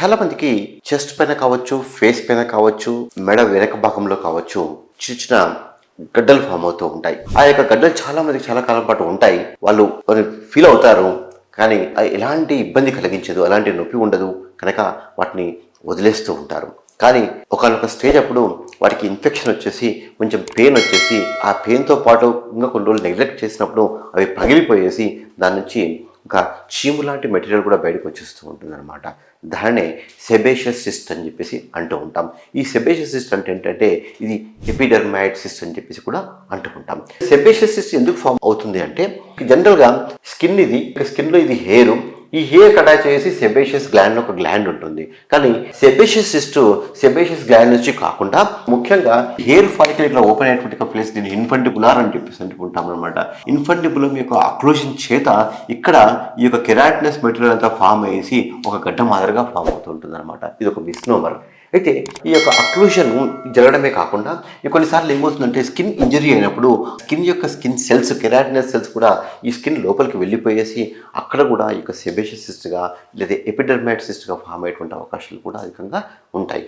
చాలా మందికి చెస్ట్ పైన కావచ్చు, ఫేస్ పైన కావచ్చు, మెడ వెనక భాగంలో కావచ్చు చిన్న చిన్న గడ్డలు ఫామ్ అవుతూ ఉంటాయి. ఆ యొక్క గడ్డలు చాలా మందికి చాలా కాలం పాటు ఉంటాయి. వాళ్ళు ఫీల్ అవుతారు, కానీ అది ఎలాంటి ఇబ్బంది కలిగించదు, ఎలాంటి నొప్పి ఉండదు కనుక వాటిని వదిలేస్తూ ఉంటారు. కానీ ఒకనొక స్టేజ్ అప్పుడు వాటికి ఇన్ఫెక్షన్ వచ్చేసి కొంచెం పెయిన్ వచ్చేసి ఆ పెయిన్తో పాటు ఇంకా కొన్ని రోజులు నెగ్లెక్ట్ చేసినప్పుడు అవి పగిలిపోయేసి దాని నుంచి ఒక చీము లాంటి మెటీరియల్ కూడా బయటకు వచ్చేస్తూ ఉంటుంది అనమాట. దాన్నే సెబేషియస్ సిస్ట్ అని చెప్పేసి అంటూ ఉంటాం. ఈ సెబేషియస్ సిస్ట్ అంటే ఏంటంటే ఇది ఎపిడెర్మైడ్ సిస్ట్ అని చెప్పేసి కూడా అంటూ ఉంటాం. సెబేషియస్ సిస్ట్ ఎందుకు ఫామ్ అవుతుంది అంటే జనరల్గా స్కిన్లో ఇది హెయిర్, ఈ హెయిర్ అటాచ్ చేసి సెబేషియస్ గ్లాండ్ ఒక గ్లాండ్ ఉంటుంది. కానీ సెబేషియస్ సిస్ట్ సెబేషియస్ గ్లాండ్ నుంచి కాకుండా ముఖ్యంగా హెయిర్ ఫాలికల్ ఇట్లా ఓపెన్ అయ్యేటువంటి ప్లేస్ దీన్ని ఇన్ఫంటిబులార్ అని చెప్పేసి అంటుకుంటాం అనమాట. ఇన్ఫంటిబులం యొక్క అక్లూజన్ చేత ఇక్కడ ఈ యొక్క కెరాటినస్ మెటీరియల్ అంతా ఫామ్ అయ్యేసి ఒక గడ్డ మాదిరిగా ఫామ్ అవుతూ ఉంటుంది అనమాట. ఇది ఒక మిస్నోమర్. అయితే ఈ యొక్క అక్లూజన్ జరగడమే కాకుండా కొన్నిసార్లు ఏమవుతుందంటే స్కిన్ ఇంజరీ అయినప్పుడు స్కిన్ సెల్స్, కెరాటినస్ సెల్స్ కూడా ఈ స్కిన్ లోపలికి వెళ్ళిపోయేసి అక్కడ కూడా ఈ యొక్క సెబేషియస్ సిస్ట్గా లేదా ఎపిడెర్మైడ్ సిస్ట్గా ఫామ్ అయ్యేటువంటి అవకాశాలు కూడా అధికంగా ఉంటాయి.